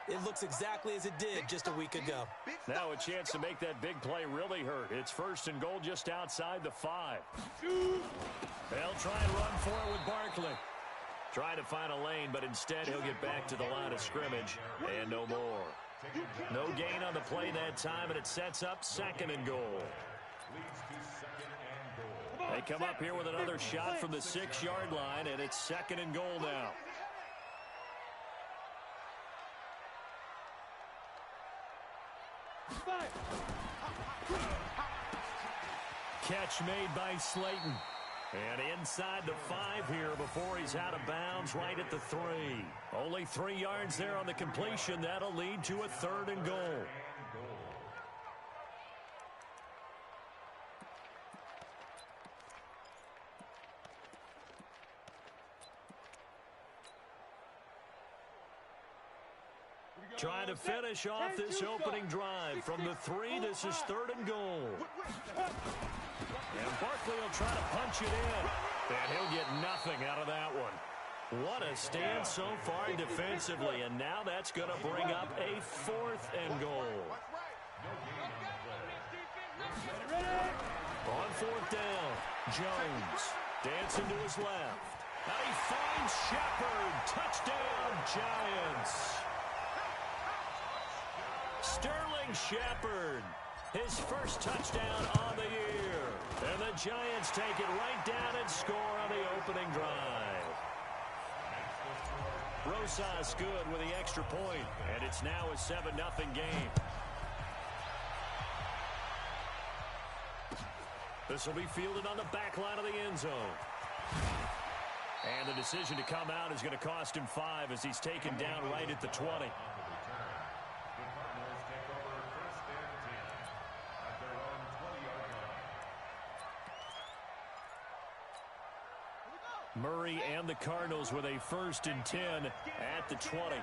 It looks exactly as it did just a week ago. Now a chance to make that big play really hurt. It's 1st and goal just outside the 5. They'll try and run for it with Barkley. Trying to find a lane, but instead he'll get back to the line of scrimmage and no more. No gain on the play that time, and it sets up 2nd and goal. They come up here with another shot from the 6-yard line, and it's 2nd and goal now. Catch made by Slayton. And inside the 5 here before he's out of bounds right at the 3. Only 3 yards there on the completion. That'll lead to a 3rd and goal. Trying to finish off this opening drive. From the 3, this is 3rd and goal. And Barkley will try to punch it in. And he'll get nothing out of that one. What a stand so far defensively. And now that's going to bring up a 4th and goal. On 4th down, Jones dancing to his left. Now he finds Shepard. Touchdown, Giants. Sterling Shepard, his first touchdown on the year. And the Giants take it right down and score on the opening drive. Rosas good with the extra point, and it's now a 7-0 game. This will be fielded on the back line of the end zone. And the decision to come out is going to cost him 5 as he's taken down right at the 20. Murray and the Cardinals with a 1st and 10 at the 20.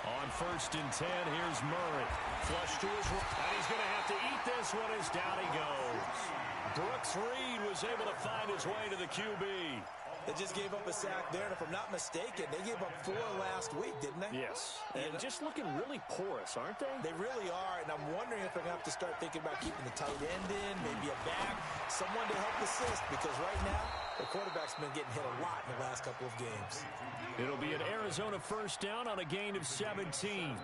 On 1st and 10, here's Murray. Flush to his right. And he's going to have to eat this one as down he goes. Brooks Reed was able to find his way to the QB. They just gave up a sack there, and if I'm not mistaken, they gave up 4 last week, didn't they? Yes, and just looking really porous, aren't they? They really are, and I'm wondering if they're going to have to start thinking about keeping the tight end in, maybe a back, someone to help assist, because right now, the quarterback's been getting hit a lot in the last couple of games. It'll be an Arizona 1st down on a gain of 17.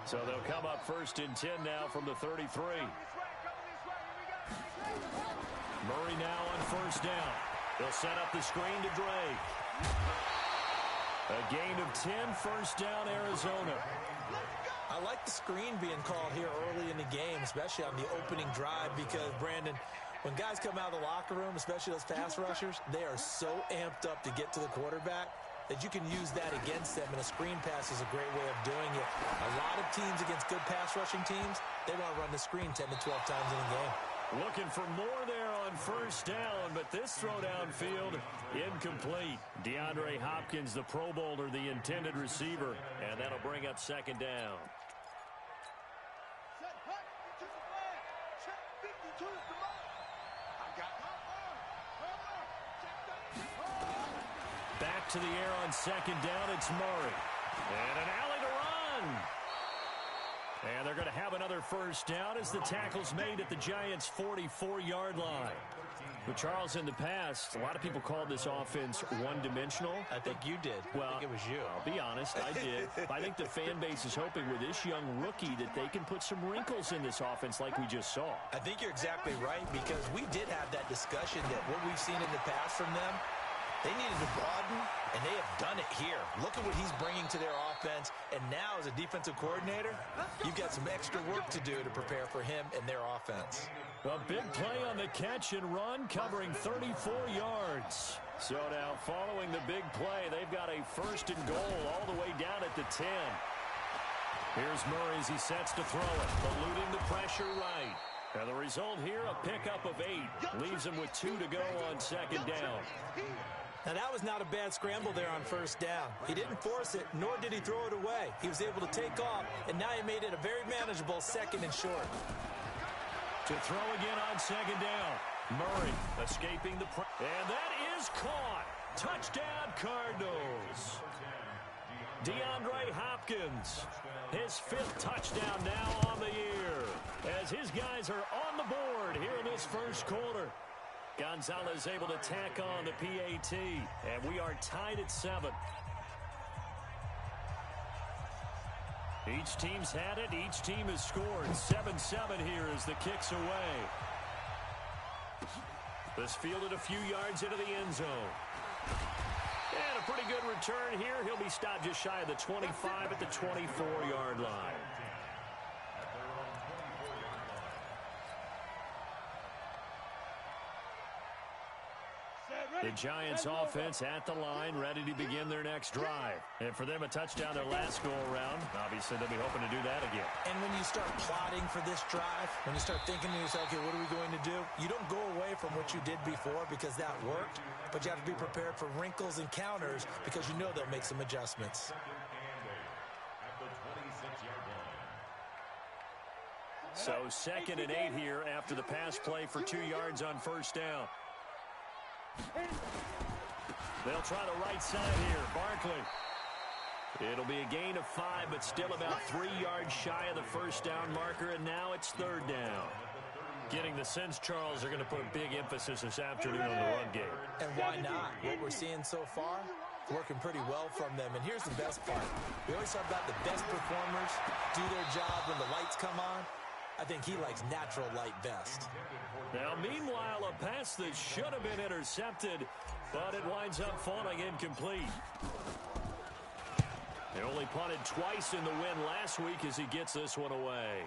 So they'll come up 1st and 10 now from the 33. Murray now on 1st down. They'll set up the screen to Drake. A gain of 10, 1st down, Arizona. I like the screen being called here early in the game, especially on the opening drive, because, Brandon, when guys come out of the locker room, especially those pass rushers, they are so amped up to get to the quarterback that you can use that against them, and a screen pass is a great way of doing it. A lot of teams against good pass rushing teams, they want to run the screen 10 to 12 times in a game. Looking for more there on 1st down, but this throw downfield incomplete. DeAndre Hopkins, the Pro Bowler, the intended receiver, and that'll bring up 2nd down. Back to the air on 2nd down, it's Murray. And an alley to run. And they're going to have another 1st down as the tackle's made at the Giants' 44-yard line. But, Charles, in the past, a lot of people called this offense one-dimensional. I think you did. Well, I think it was you. I'll be honest, I did. I think the fan base is hoping with this young rookie that they can put some wrinkles in this offense like we just saw. I think you're exactly right, because we did have that discussion that what we've seen in the past from them, they needed to broaden, and they have done it here. Look at what he's bringing to their offense, and now as a defensive coordinator, you've got some extra work to do to prepare for him and their offense. A big play on the catch and run, covering 34 yards. So now, following the big play, they've got a 1st and goal all the way down at the 10. Here's Murray as he sets to throw it, eluding the pressure right. And the result here, a pickup of 8. Leaves him with 2 to go on 2nd down. Now, that was not a bad scramble there on 1st down. He didn't force it, nor did he throw it away. He was able to take off, and now he made it a very manageable 2nd and short. To throw again on second down. Murray escaping the pressure. And that is caught. Touchdown, Cardinals. DeAndre Hopkins, his 5th touchdown now on the year, as his guys are on the board here in this first quarter. Gonzalez able to tack on the PAT, and we are tied at 7. Each team's had it. Each team has scored. 7-7 here as the kick's away. This fielded a few yards into the end zone. And a pretty good return here. He'll be stopped just shy of the 25 at the 24-yard line. The Giants offense at the line, ready to begin their next drive. And for them, a touchdown their last go-around. Obviously, they'll be hoping to do that again. And when you start plotting for this drive, when you start thinking to yourself, okay, what are we going to do? You don't go away from what you did before because that worked, but you have to be prepared for wrinkles and counters because you know they'll make some adjustments. So 2nd and 8 here after the pass play for 2 yards on first down. They'll try the right side here. Barkley. It'll be a gain of 5, but still about 3 yards shy of the first down marker, and now it's 3rd down. Getting the sense, Charles, are going to put a big emphasis this afternoon on the run game. And why not? What we're seeing so far, working pretty well from them. And here's the best part. We always talk about the best performers do their job when the lights come on. I think he likes natural light best. Now, meanwhile, a pass that should have been intercepted, but it winds up falling incomplete. They only punted twice in the win last week as he gets this one away.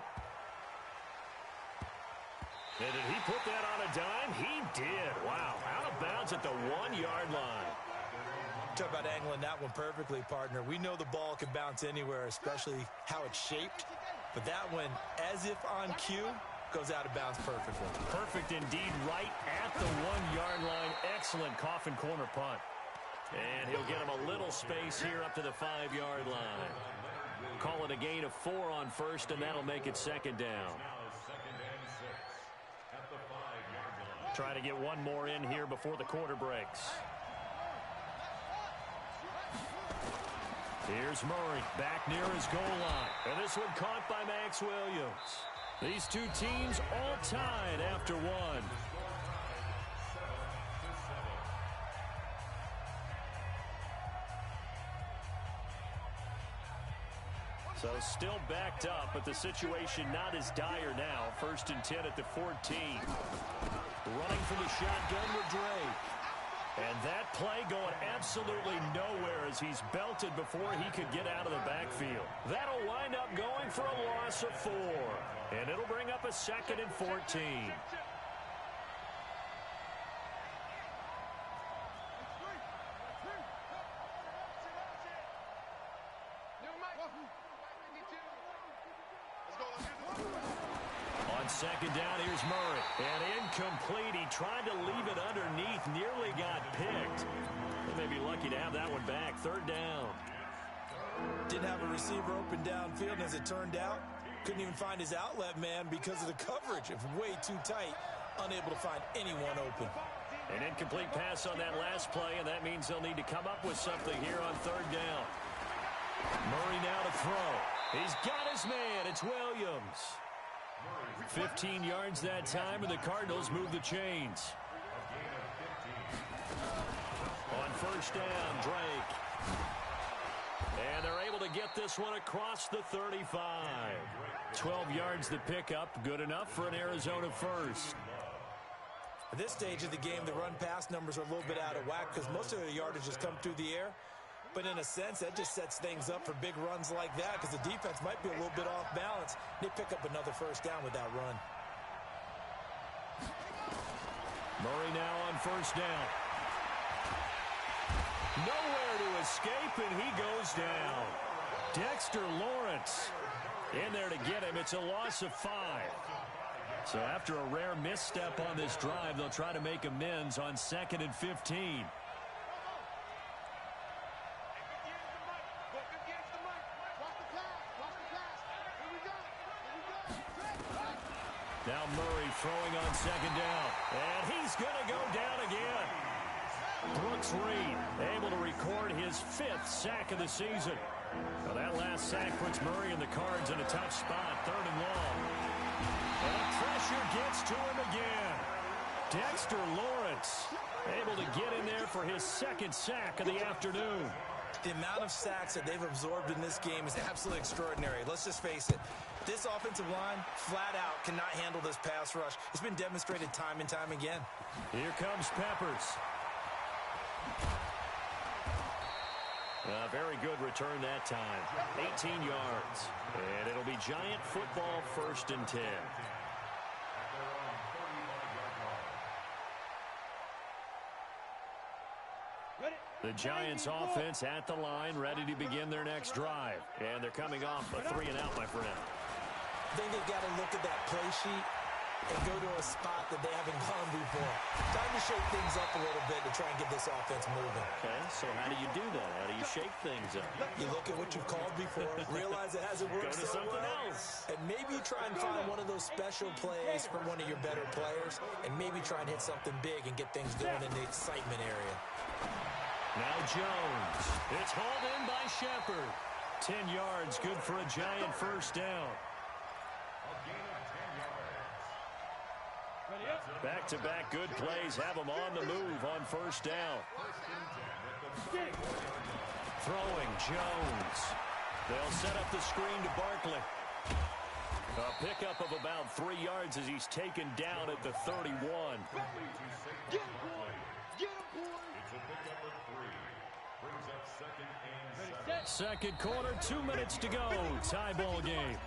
And did he put that on a dime? He did. Wow, out of bounds at the 1-yard line. Talk about angling that one perfectly, partner. We know the ball can bounce anywhere, especially how it's shaped. But that one, as if on cue, goes out of bounds perfectly. Perfect indeed, right at the 1-yard line. Excellent coffin corner punt. And he'll get him a little space here up to the 5-yard line. Call it a gain of 4 on first, and that'll make it 2nd down. Try to get one more in here before the quarter breaks. Here's Murray back near his goal line. And this one caught by Max Williams. These two teams all tied after 1. So still backed up, but the situation not as dire now. 1st and 10 at the 14. Running from the shotgun with Drake. And that play going absolutely nowhere as he's belted before he could get out of the backfield. That'll wind up going for a loss of 4. And it'll bring up a 2nd and 14. On 2nd down, here's Murray. And incomplete. He tried to leave it underneath. Nearly got picked. They may be lucky to have that one back. 3rd down. Didn't have a receiver open downfield, and as it turned out, couldn't even find his outlet man because of the coverage. It was way too tight. Unable to find anyone open. An incomplete pass on that last play, and that means they'll need to come up with something here on 3rd down. Murray now to throw. He's got his man. It's Williams. 15 yards that time, and the Cardinals move the chains. On 1st down, Drake. And they're able to get this one across the 35. 12 yards the pickup. Good enough for an Arizona first. At this stage of the game, the run-pass numbers are a little bit out of whack because most of their yardage has come through the air. But in a sense, that just sets things up for big runs like that because the defense might be a little bit off balance. They pick up another 1st down with that run. Murray now on 1st down. Nowhere to escape, and he goes down. Dexter Lawrence in there to get him. It's a loss of 5. So after a rare misstep on this drive, they'll try to make amends on 2nd and 15. Now Murray be throwing on second down. And he's going to go down again. Brooks Reed able to record his 5th sack of the season. Well, that last sack puts Murray and the Cards in a tough spot, 3rd and long. And pressure gets to him again. Dexter Lawrence able to get in there for his 2nd sack of the afternoon. The amount of sacks that they've absorbed in this game is absolutely extraordinary. Let's just face it. This offensive line, flat out, cannot handle this pass rush. It's been demonstrated time and time again. Here comes Peppers. A very good return that time. 18 yards. And it'll be Giant football, 1st and 10. The Giants offense at the line, ready to begin their next drive. And they're coming off a 3-and-out, my friend. I think they've got to look at that play sheet and go to a spot that they haven't gone before. Time to shake things up a little bit to try and get this offense moving. Okay, so how do you do that? How do you shake things up? You look at what you've called before, realize it hasn't worked Go to so something well, else. and maybe you try and find one of those special plays from one of your better players, and maybe try and hit something big and get things going in the excitement area. Now Jones. It's hauled in by Shepard. 10 yards, good for a Giant 1st down. Back-to-back good plays have them on the move on 1st down. Throwing Jones. They'll set up the screen to Barkley. A pickup of about 3 yards as he's taken down at the 31. Second quarter, 2 minutes to go. Tie ball game.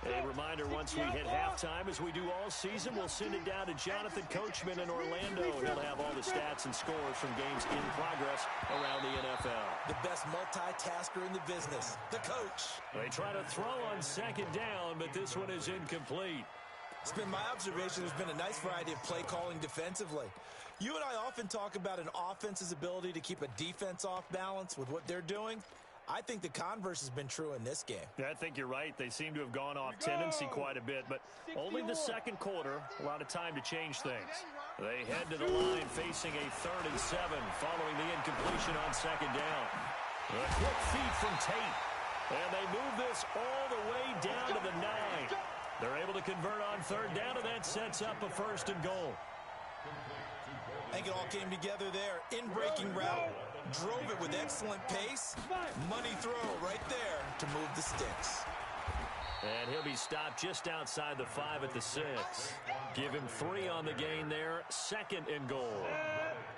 A reminder, once we hit halftime, as we do all season, we'll send it down to Jonathan Coachman in Orlando. He'll have all the stats and scores from games in progress around the NFL. The best multitasker in the business, the coach. They try to throw on 2nd down, but this one is incomplete. It's been my observation there's been a nice variety of play calling defensively. You and I often talk about an offense's ability to keep a defense off balance with what they're doing. I think the converse has been true in this game. I think you're right. They seem to have gone off tendency quite a bit, but only the 2nd quarter. A lot of time to change things. They head to the line facing a 3rd and 7 following the incompletion on 2nd down. A quick feed from Tate. And they move this all the way down to the 9. They're able to convert on 3rd down, and that sets up a 1st and goal. I think it all came together there. In-breaking route, drove it with excellent pace. Money throw right there to move the sticks. And he'll be stopped just outside the 5 at the 6. Give him 3 on the gain there. 2nd and goal.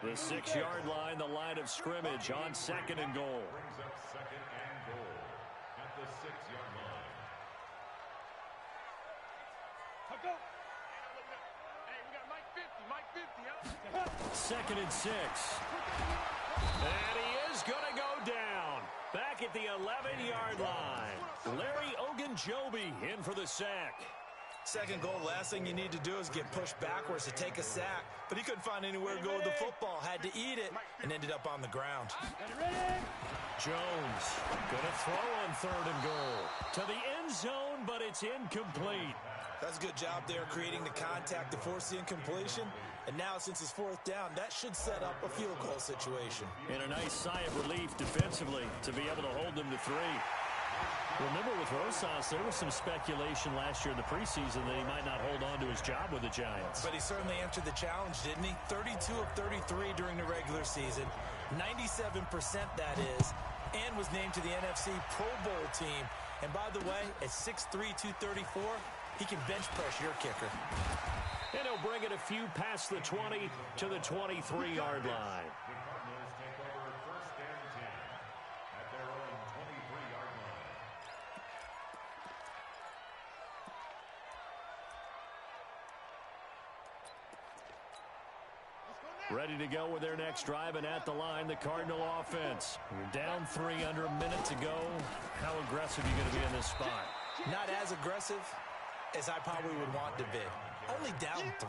The 6-yard line, the line of scrimmage on 2nd and goal. Brings up 2nd and goal at the 6-yard line. Go. Hey, we got Mike 50, Mike 50, huh? 2nd and 6. And he is going to go down. Back at the 11-yard line. Larry Ogunjobi in for the sack. 2nd goal, last thing you need to do is get pushed backwards to take a sack. But he couldn't find anywhere to go with the football. Had to eat it and ended up on the ground. Jones going to throw on 3rd and goal. To the end zone, but it's incomplete. That's a good job there creating the contact to force the incompletion. And now, since it's 4th down, that should set up a field goal situation. And a nice sigh of relief defensively to be able to hold them to 3. Remember, with Rosas, there was some speculation last year in the preseason that he might not hold on to his job with the Giants. But he certainly answered the challenge, didn't he? 32 of 33 during the regular season, 97% that is, and was named to the NFC Pro Bowl team. And by the way, at 6'3", 234, he can bench press your kicker. And he'll bring it a few past the 20 to the 23-yard line. The Cardinals take over 1st and 10 at their own 23-yard line. Ready to go with their next drive, and at the line, the Cardinal offense. You're down 3 under a minute to go. How aggressive are you going to be in this spot? Not as aggressive, as I probably would want to be. Only down 3.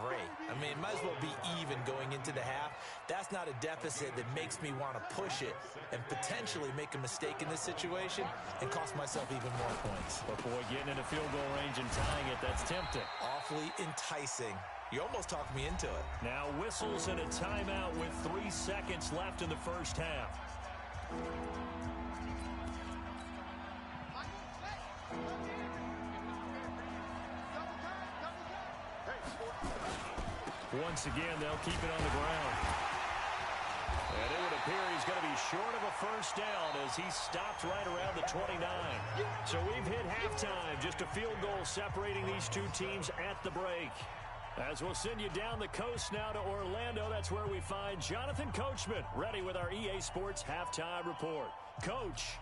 I mean, might as well be even going into the half. That's not a deficit that makes me want to push it and potentially make a mistake in this situation and cost myself even more points. But boy, getting into field goal range and tying it, that's tempting. Awfully enticing. You almost talked me into it. Now whistles and a timeout with 3 seconds left in the first half. Once again, they'll keep it on the ground. And it would appear he's going to be short of a first down as he stopped right around the 29. So we've hit halftime. Just a field goal separating these two teams at the break. As we'll send you down the coast now to Orlando, that's where we find Jonathan Coachman, ready with our EA Sports Halftime Report. Coach.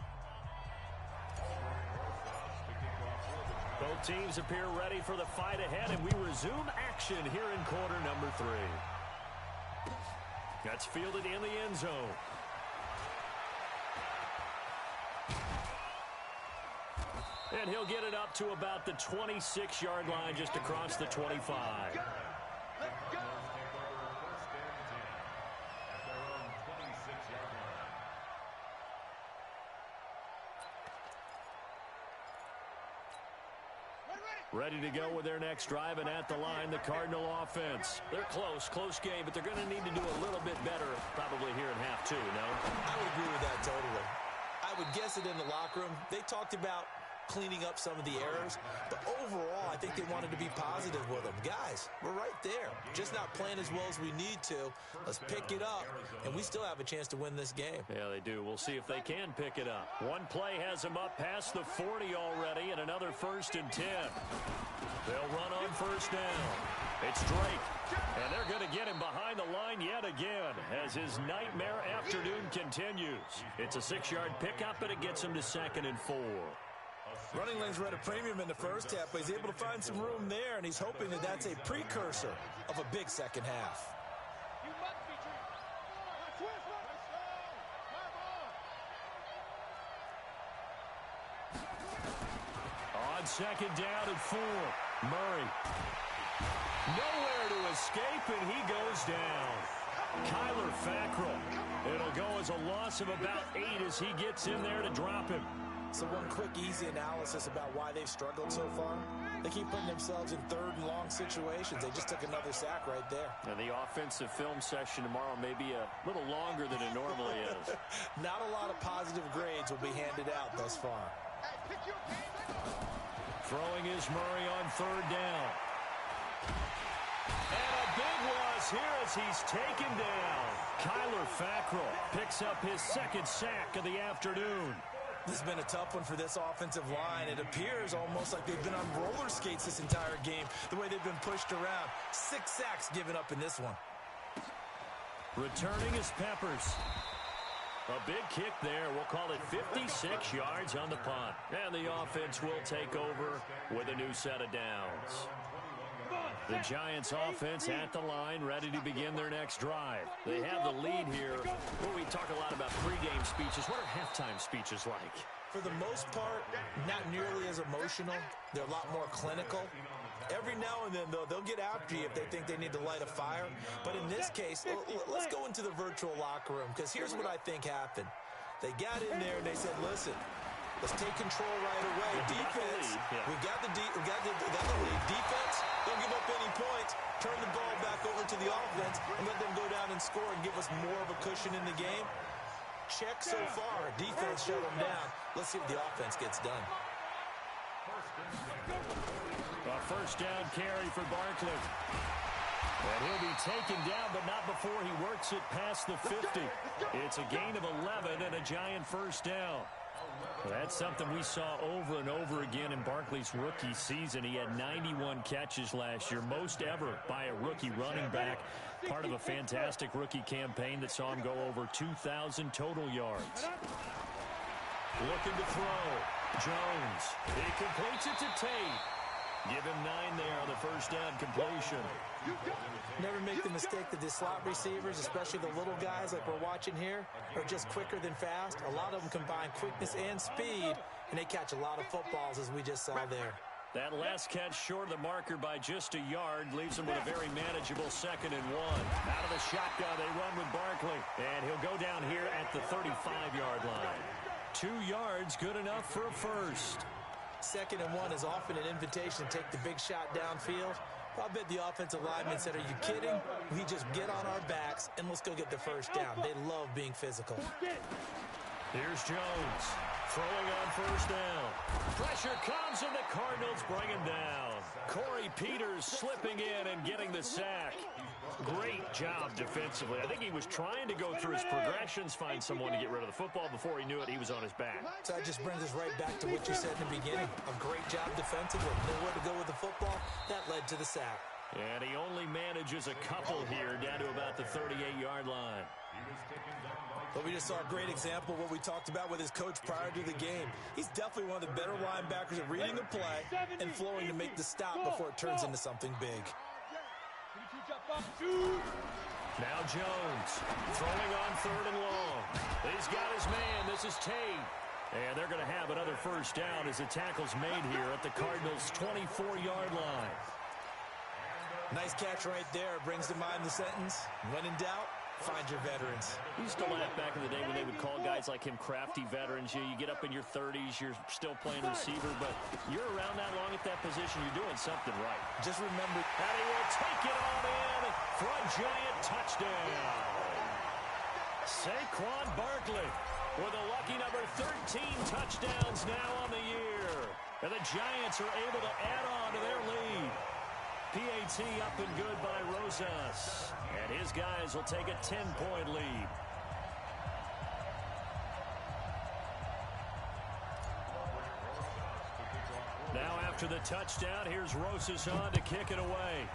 Both teams appear ready for the fight ahead, and we resume action here in quarter number 3. That's fielded in the end zone. And he'll get it up to about the 26-yard line just across the 25. Ready to go with their next drive, and at the line, the Cardinal offense. They're close game, but they're going to need to do a little bit better probably here in half 2, no? I would agree with that totally. I would guess it in the locker room. They talked about cleaning up some of the errors, but overall, I think they wanted to be positive with them. Guys, we're right there. Just not playing as well as we need to. Let's pick it up, and we still have a chance to win this game. Yeah, they do. We'll see if they can pick it up. One play has them up past the 40 already, and another 1st and 10. They'll run on first down. It's Drake, and they're going to get him behind the line yet again as his nightmare afternoon continues. It's a 6-yard pickup, but it gets him to 2nd and 4. Running lanes were at a premium in the first half, but he's able to find some room there, and he's hoping that that's a precursor of a big second half. On 2nd down and 4, Murray. Nowhere to escape, and he goes down. Kyler Fackrell. It'll go as a loss of about 8 as he gets in there to drop him. So one quick, easy analysis about why they've struggled so far. They keep putting themselves in 3rd and long situations. They just took another sack right there. And the offensive film session tomorrow may be a little longer than it normally is. Not a lot of positive grades will be handed out thus far. Throwing is Murray on 3rd down. And a big loss here as he's taken down. Kyler Fackrell picks up his 2nd sack of the afternoon. This has been a tough one for this offensive line. It appears almost like they've been on roller skates this entire game, the way they've been pushed around. 6 sacks given up in this one. Returning is Peppers. A big kick there. We'll call it 56 yards on the punt. And the offense will take over with a new set of downs. The Giants offense at the line, ready to begin their next drive. They have the lead here. Well, we talk a lot about pregame speeches. What are halftime speeches like? For the most part, not nearly as emotional. They're a lot more clinical. Every now and then, though, they'll get after you if they think they need to light a fire. But in this case, let's go into the virtual locker room, because here's what I think happened. They got in there and they said, listen, let's take control right away. Defense, we got the lead. Defense, don't give up any points. Turn the ball back over to the offense and let them go down and score and give us more of a cushion in the game. Check so far. Defense shut them down. Let's see what the offense gets done. A 1st down carry for Barkley. And he'll be taken down, but not before he works it past the 50. It's a gain of 11 and a Giant 1st down. That's something we saw over and over again in Barkley's rookie season. He had 91 catches last year, most ever by a rookie running back. Part of a fantastic rookie campaign that saw him go over 2,000 total yards. Looking to throw. Jones. He completes it to Tate. Give him 9 there on the 1st down completion. Never make the mistake that the slot receivers, especially the little guys like we're watching here, are just quicker than fast. A lot of them combine quickness and speed, and they catch a lot of footballs as we just saw there. That last catch short of the marker by just a yard leaves him with a very manageable 2nd and 1. Out of the shotgun, they run with Barkley. And he'll go down here at the 35-yard line. 2 yards, good enough for a first. 2nd and 1 is often an invitation to take the big shot downfield. I bet the offensive lineman said, are you kidding? We just get on our backs and let's go get the first down. They love being physical. Here's Jones throwing on first down. Pressure comes and the Cardinals bring him down. Corey Peters slipping in and getting the sack. Great job defensively. I think he was trying to go through his progressions, find someone to get rid of the football. Before he knew it, he was on his back. So that just brings us right back to what you said in the beginning. A great job defensively. Knew where to go with the football. That led to the sack. And he only manages a couple here down to about the 38-yard line. But we just saw a great example of what we talked about with his coach prior to the game. He's definitely one of the better linebackers at reading the play and flowing to make the stop before it turns into something big. Now Jones throwing on 3rd and long. He's got his man. This is Tate. And they're going to have another first down as the tackle's made here at the Cardinals' 24-yard line. Nice catch right there. Brings to mind the sentence, when in doubt, find your veterans. We used to laugh back in the day when they would call guys like him crafty veterans. You get up in your 30s, you're still playing receiver, but you're around that long at that position, you're doing something right. Just remember, and he will take it on in for a giant touchdown. Saquon Barkley with a lucky number 13 touchdowns now on the year. And the Giants are able to add on to their lead. PAT up and good by Rosas. And his guys will take a 10-point lead. Now after the touchdown, here's Rosas on to kick it away.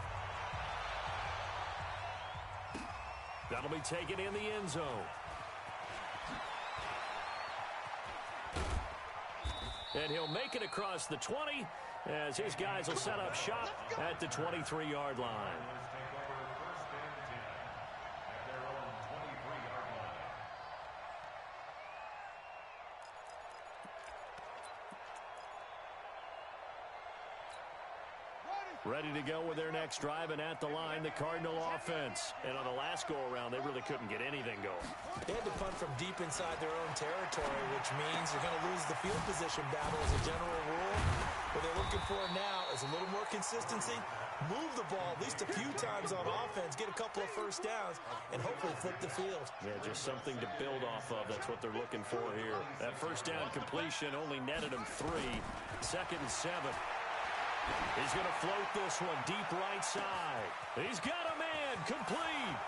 That'll be taken in the end zone. And he'll make it across the 20 as his guys will set up shop at the 23-yard line. Ready to go with their next drive, and at the line, the Cardinal offense. And on the last go-around, they really couldn't get anything going. They had to punt from deep inside their own territory, which means you're going to lose the field position battle as a general rule. What they're looking for now is a little more consistency, move the ball at least a few times on offense, get a couple of first downs, and hopefully flip the field. Yeah, just something to build off of. That's what they're looking for here. That first down completion only netted them 3. 2nd and 7. He's going to float this one deep right side. He's got a man complete.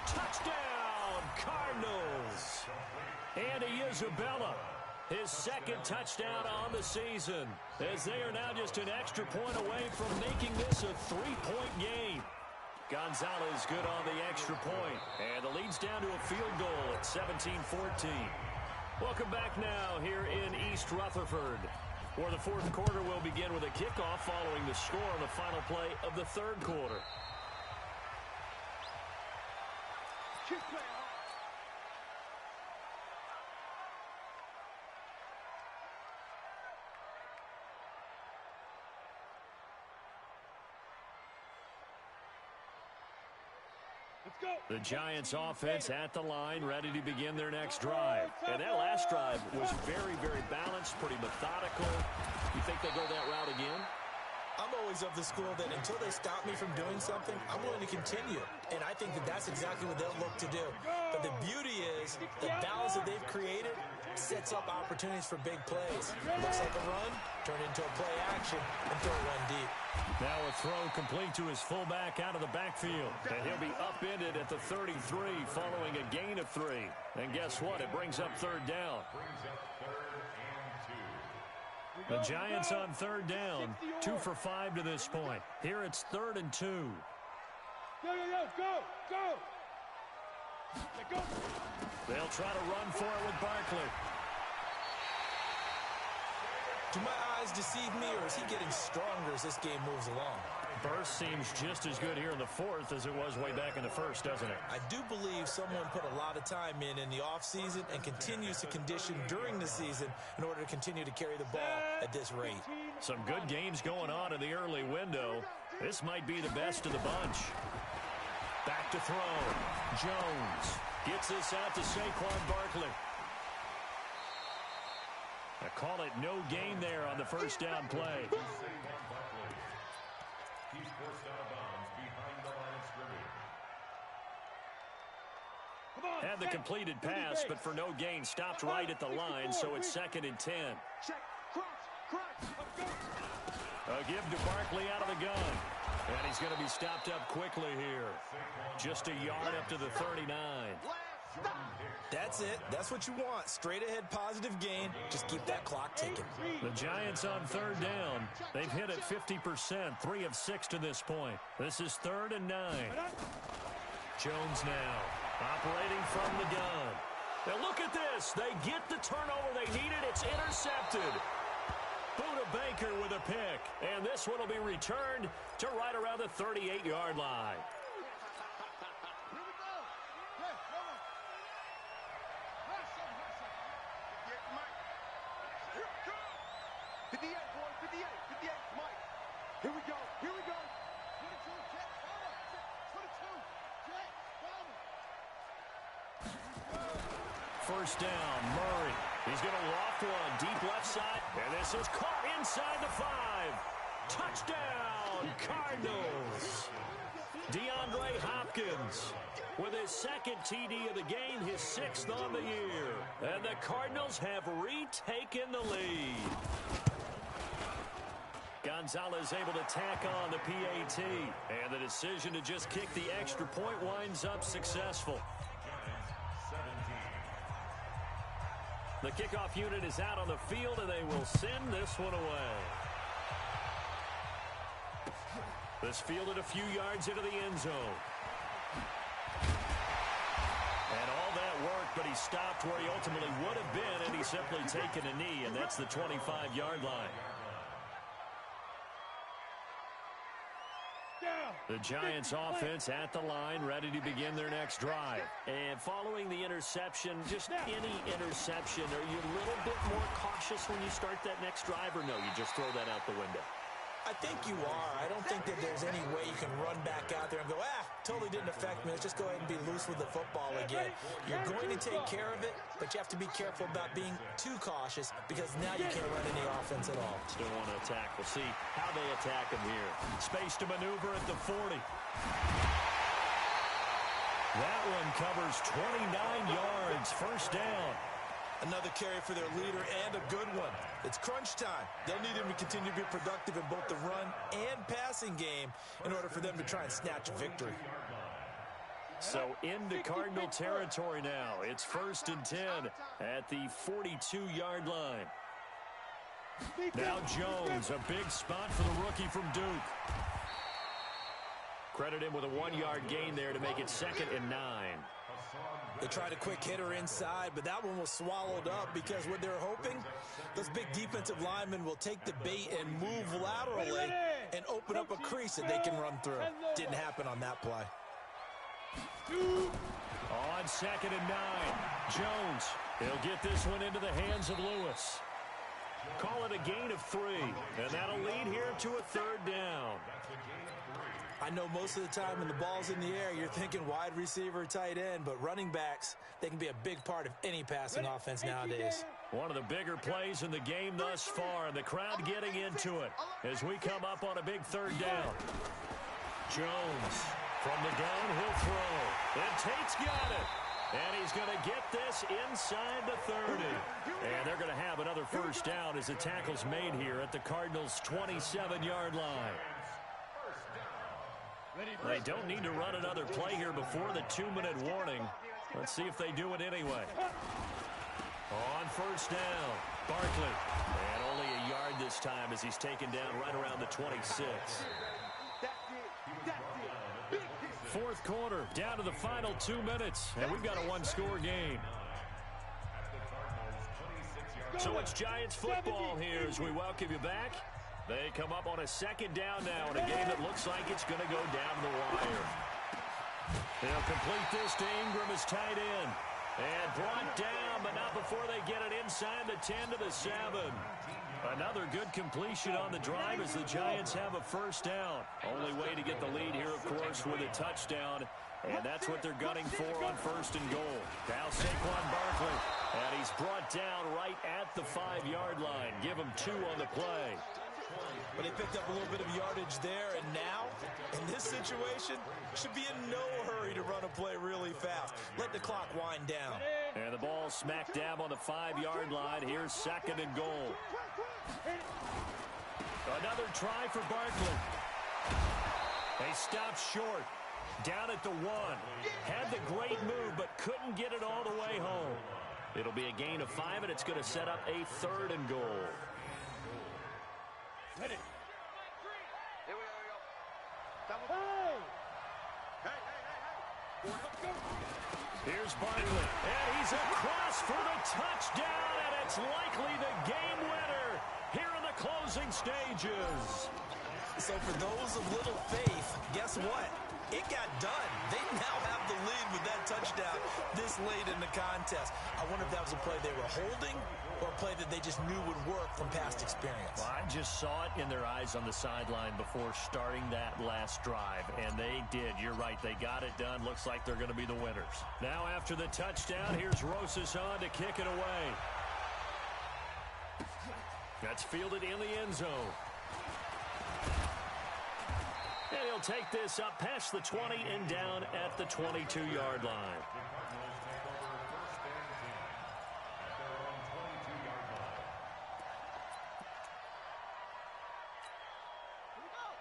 Touchdown, Cardinals. Andy Isabella, his 2nd touchdown on the season, as they are now just an extra point away from making this a 3-point game. Gonzalez good on the extra point, and the lead's down to a field goal at 17-14. Welcome back now here in East Rutherford, where the 4th quarter will begin with a kickoff following the score on the final play of the 3rd quarter. The Giants offense at the line, ready to begin their next drive. And that last drive was very, very balanced, pretty methodical. You think they'll go that route again? I'm always of the school that until they stop me from doing something, I'm willing to continue. And I think that that's exactly what they'll look to do. But the beauty is the balance that they've created sets up opportunities for big plays. Looks like a run, turn into a play action, and throw one deep. Now a throw complete to his fullback out of the backfield. And he'll be upended at the 33 following a gain of 3. And guess what? It brings up 3rd down. The Giants on 3rd down, 2 for 5 to this point. Here it's 3rd and 2. Go. They'll try to run for it with Barkley. Do my eyes deceive me, or is he getting stronger as this game moves along. Burst seems just as good here in the fourth as it was way back in the first, doesn't it? I do believe someone put a lot of time in the offseason and continues to condition during the season in order to continue to carry the ball at this rate. Some good games going on in the early window. This might be the best of the bunch. Back to throw. Jones gets this out to Saquon Barkley. I call it no gain there on the first down play. He's forced out of bounds behind the line of scrimmage. Had the completed pass, but for no gain, stopped right at the line, so it's 2nd and 10. A give to Barkley out of the gun. And he's going to be stopped up quickly here. Just a yard up to the 39. That's it. That's what you want. Straight ahead positive gain. Just keep that clock ticking. The Giants on 3rd down. They've hit it 50%, 3 of 6 to this point. This is 3rd and 9. Jones now operating from the gun. Now look at this. They get the turnover they needed. It's intercepted. Buda Baker with a pick. And this one will be returned to right around the 38-yard line. Here we go. Here we go. 22, First down, Murray. He's going to loft one deep left side. And this is caught inside the 5. Touchdown, Cardinals. DeAndre Hopkins with his 2nd TD of the game, his 6th on the year. And the Cardinals have retaken the lead. Gonzalez able to tack on the PAT. And the decision to just kick the extra point winds up successful. The kickoff unit is out on the field, and they will send this one away. This fielded a few yards into the end zone. And all that worked, but he stopped where he ultimately would have been, and he's simply taken a knee, and that's the 25-yard line. The Giants offense at the line, ready to begin their next drive. And following the interception, just any interception, are you a little bit more cautious when you start that next drive, or no, you just throw that out the window? I think you are. I don't think that there's any way you can run back out there and go, totally didn't affect me. Let's just go ahead and be loose with the football again. You're going to take care of it, but you have to be careful about being too cautious because now you can't run any offense at all. Still want to attack. We'll see how they attack him here. Space to maneuver at the 40. That one covers 29 yards. First down. Another carry for their leader and a good one. It's crunch time. They'll need him to continue to be productive in both the run and passing game in order for them to try and snatch a victory. So into Cardinal territory now. It's 1st and 10 at the 42-yard line. Now Jones, a big spot for the rookie from Duke. Credit him with a 1-yard gain there to make it 2nd and 9. They tried a quick hitter inside, but that one was swallowed up because what they're hoping, those big defensive linemen will take the bait and move laterally and open up a crease that they can run through. Didn't happen on that play. On 2nd and 9, Jones. He'll get this one into the hands of Lewis. Call it a gain of 3, and that'll lead here to a 3rd down. I know most of the time when the ball's in the air, you're thinking wide receiver, tight end, but running backs, they can be a big part of any passing offense nowadays. One of the bigger plays in the game thus far, and the crowd getting into it as we come up on a big 3rd down. Jones from the gun, he'll throw. And Tate's got it. And he's going to get this inside the 30. And they're going to have another first down as the tackle's made here at the Cardinals' 27-yard line. They don't need to run another play here before the 2-minute warning. Let's see if they do it anyway. On first down, Barkley. And only a yard this time as he's taken down right around the 26. Fourth quarter, down to the final 2 minutes, and we've got a 1-score game. So it's Giants football here as we welcome you back. They come up on a second down now in a game that looks like it's going to go down the wire. They'll complete this to Ingram as tight end. And brought down, but not before they get it inside the 10 to the 7. Another good completion on the drive as the Giants have a first down. Only way to get the lead here, of course, with a touchdown. And that's what they're gunning for on first and goal. Now Saquon Barkley. And he's brought down right at the 5-yard line. Give him 2 on the play. But they picked up a little bit of yardage there, and now, in this situation, should be in no hurry to run a play really fast. Let the clock wind down. And the ball smack dab on the 5-yard line. Here's second and goal. Another try for Barkley. They stopped short. Down at the 1. Had the great move, but couldn't get it all the way home. It'll be a gain of 5, and it's going to set up a 3rd and goal. Ready. Here we go. Hey. Here's Barkley, and he's across for the touchdown, and it's likely the game winner here in the closing stages. So for those of little faith, guess what? It got done. They now have the lead with that touchdown this late in the contest. I wonder if that was a play they were holding or a play that they just knew would work from past experience. Well, I just saw it in their eyes on the sideline before starting that last drive, and they did. You're right. They got it done. Looks like they're going to be the winners. Now after the touchdown, here's Rosas on to kick it away. That's fielded in the end zone. And he'll take this up past the 20 and down at the 22-yard line.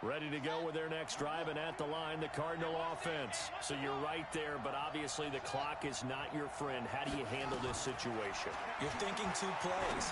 Ready to go with their next drive, and at the line, the Cardinal offense. So you're right there, but obviously the clock is not your friend. How do you handle this situation? You're thinking 2 plays.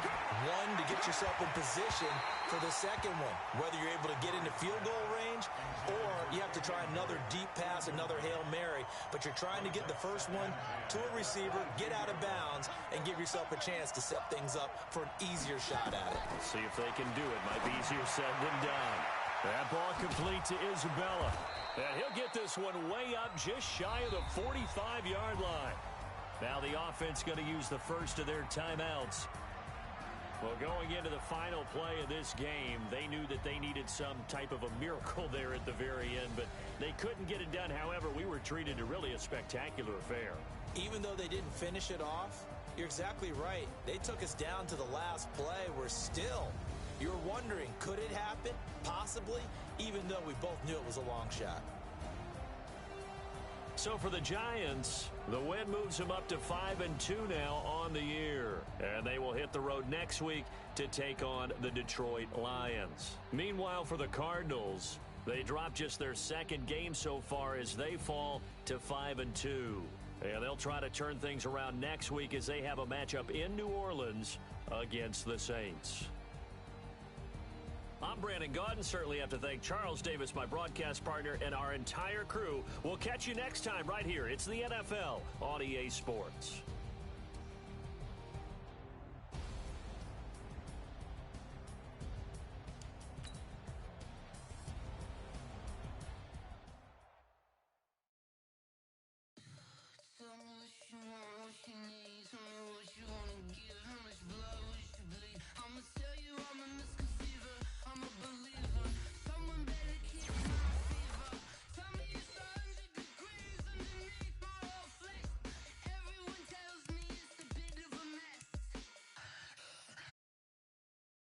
One, to get yourself in position for the second one, whether you're able to get into field goal range or you have to try another deep pass, another Hail Mary, but you're trying to get the first one to a receiver, get out of bounds, and give yourself a chance to set things up for an easier shot at it. See if they can do it. Might be easier said than done. That ball complete to Isabella. And he'll get this one way up just shy of the 45-yard line. Now the offense going to use the first of their timeouts. Well, going into the final play of this game, they knew that they needed some type of a miracle there at the very end, but they couldn't get it done. However, we were treated to really a spectacular affair. Even though they didn't finish it off, you're exactly right. They took us down to the last play. We're still... You're wondering, could it happen? Possibly, even though we both knew it was a long shot. So for the Giants, the win moves them up to 5-2 now on the year. And they will hit the road next week to take on the Detroit Lions. Meanwhile, for the Cardinals, they dropped just their 2nd game so far as they fall to 5-2. And they'll try to turn things around next week as they have a matchup in New Orleans against the Saints. I'm Brandon Gaudin. Certainly have to thank Charles Davis, my broadcast partner, and our entire crew. We'll catch you next time right here. It's the NFL on EA Sports. Tell me what you want, what you need, tell me what you wanna give.